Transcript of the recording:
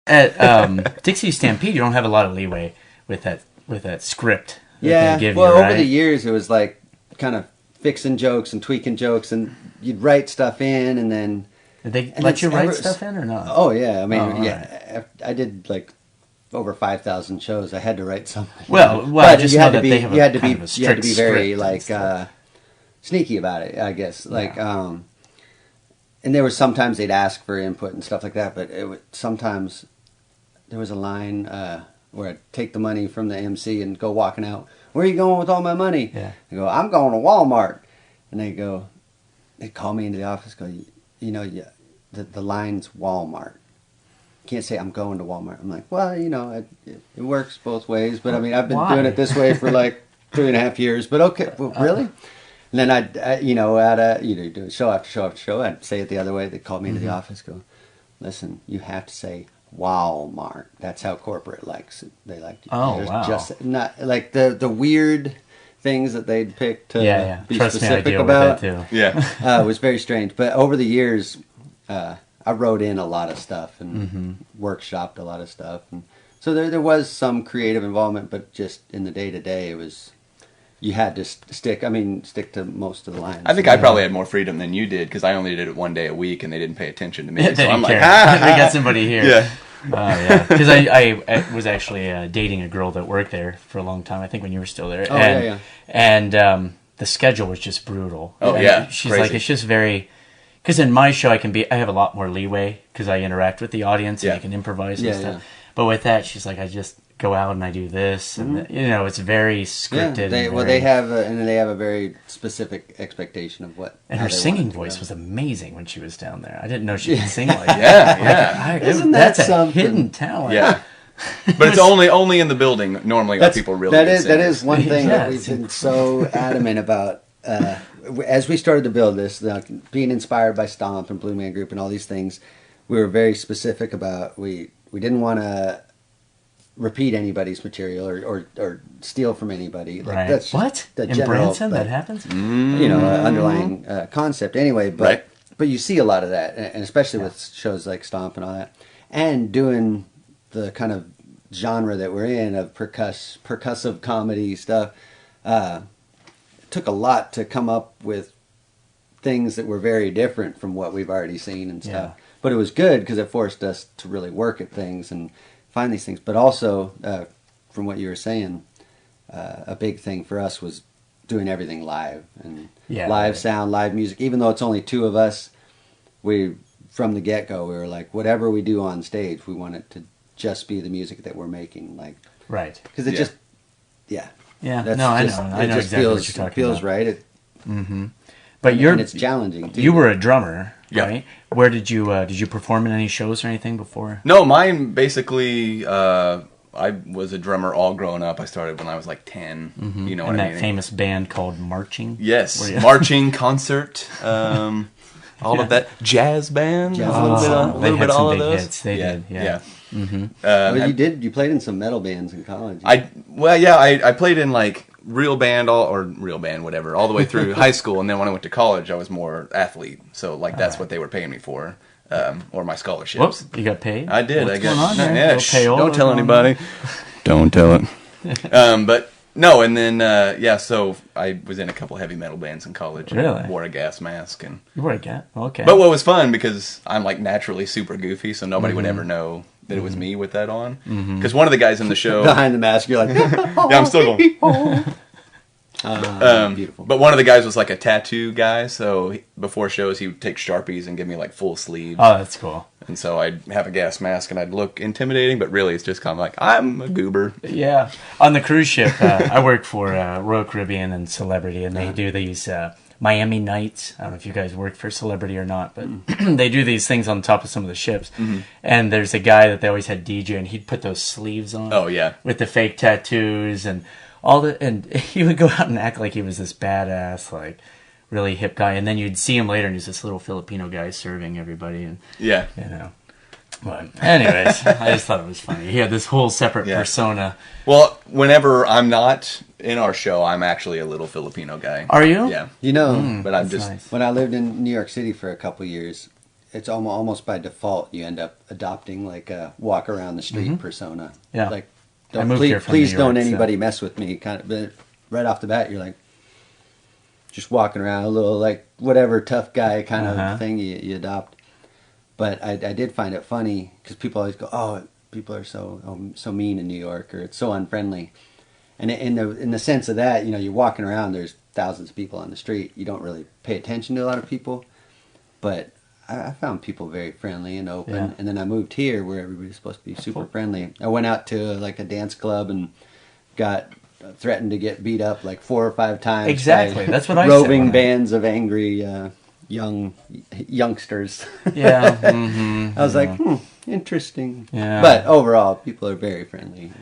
At Dixie Stampede, you don't have a lot of leeway with that script that they give well, you, right? over the years, it was like kind of fixing jokes and tweaking jokes, and you'd write stuff in, and then... Did they let you write stuff in or not? Oh, yeah. I mean, right. I did like over 5,000 shows. I had to write something. Well, but just you know had to that be, they have you had to kind be, of a you had to strict be very script like sneaky about it, I guess. Like, and there was sometimes they'd ask for input and stuff like that, but sometimes there was a line where I'd take the money from the MC and go walking out. Where are you going with all my money? Yeah. I go, I'm going to Walmart. And they'd call me into the office, go, the line's Walmart. You can't say I'm going to Walmart. I'm like, well, it works both ways. But I mean, I've been doing it this way for like 3.5 years. But okay, well, really? And then I'd do show after show after show. I'd say it the other way. They'd call me into the office, go, listen, you have to say Walmart. That's how corporate likes it. They like to. Oh, wow. Just not like the weird things that they'd pick to be Trust specific me, I deal about. with that too. Yeah. It was very strange. But over the years, I wrote in a lot of stuff and workshopped a lot of stuff. And so there was some creative involvement, but just in the day-to-day, it was... You had to stick to most of the lines. I think I probably had more freedom than you did, because I only did it one day a week, and they didn't pay attention to me. They so I'm didn't like, care. We got somebody here. Yeah. Yeah, because I was actually dating a girl that worked there for a long time. I think when you were still there. Oh, and, yeah. And the schedule was just brutal. Oh, and yeah. She's Crazy. like, it's just very... Because in my show, I have a lot more leeway because I interact with the audience and I can improvise and stuff. Yeah. But with that, she's like, I just go out and I do this, and it's very scripted. They have a very specific expectation of what. And her singing voice was amazing when she was down there. I didn't know she could sing like Yeah, that. yeah. Isn't that's that a something? hidden talent. Yeah. But it's only in the building. Normally, are people really good that singers. is one thing that Yes. we've been so adamant about. As we started to build this, being inspired by Stomp and Blue Man Group and all these things, we were very specific about we didn't want to repeat anybody's material or steal from anybody. Like, Right. that's What? the In general, Branson, that happens? underlying concept. Anyway, Right. but you see a lot of that, and especially with shows like Stomp and all that, and doing the kind of genre that we're in of percussive comedy stuff. It took a lot to come up with things that were very different from what we've already seen and stuff. Yeah. But it was good because it forced us to really work at things and find these things. But also, from what you were saying, a big thing for us was doing everything live and live sound, live music. Even though it's only two of us, from the get-go, we were like, whatever we do on stage, we want it to just be the music that we're making. Like, Right. because it just, yeah. Yeah, That's no, just, I know just exactly feels, what you're talking feels about. right. But And it's challenging, too. You were a drummer, Yeah. right? Where did you perform in any shows or anything before? No, mine basically. I was a drummer all growing up. I started when I was like 10. You know In what I that mean? famous band called Marching? Yes, Were you- marching concert. All of that jazz band. Jazz. A little bit, Oh, they had all some of big those. hits. They did, yeah. Well, you played in some metal bands in college. I played in like real band whatever all the way through high school, and then when I went to college I was more athlete, so like that's what they were paying me for, or my scholarships. Whoops, you got paid? I did. What's I guess. going on there? Yeah, Little payola don't tell going on? anybody. Don't tell it. But no, and then so I was in a couple heavy metal bands in college. And Really? wore a gas mask and. You were a cat? Okay. But what was fun, because I'm like naturally super goofy, so nobody would ever know that it was me with that on. Because one of the guys in the show, Behind the mask, you're like, yeah, I'm still going. beautiful. But one of the guys was like a tattoo guy, so before shows he would take Sharpies and give me like full sleeves. Oh, that's cool. And so I'd have a gas mask and I'd look intimidating, but really it's just kind of like, I'm a goober. Yeah. On the cruise ship, I work for Royal Caribbean and Celebrity, and they do these Miami nights. I don't know if you guys work for Celebrity or not, but they do these things on top of some of the ships. And there's a guy that they always had DJ, and he'd put those sleeves on. Oh, yeah. With the fake tattoos and all the, and he would go out and act like he was this badass, like really hip guy, and then you'd see him later and he's this little Filipino guy serving everybody, and Yeah. you know. But anyways, I just thought it was funny. He had this whole separate persona. Well, whenever I'm not in our show, I'm actually a little Filipino guy. Are you? Yeah. You know, But I'm That's just... nice. when I lived in New York City for a couple years, it's almost by default you end up adopting like a walk around the street persona. Yeah. Like, I moved here from please New York, don't anybody mess with me. Kind of, but right off the bat, you're like just walking around a little like whatever tough guy kind of thing you adopt. But I did find it funny because people always go, "Oh, people are so mean in New York," or "It's so unfriendly." And in the sense of that, you're walking around. There's thousands of people on the street. You don't really pay attention to a lot of people, but I found people very friendly and open. Yeah. And then I moved here where everybody's supposed to be super friendly. I went out to like a dance club and got threatened to get beat up like 4 or 5 times. Exactly. That's what I said. Roving bands of angry youngsters. Yeah. I was like, interesting. Yeah. But overall, people are very friendly.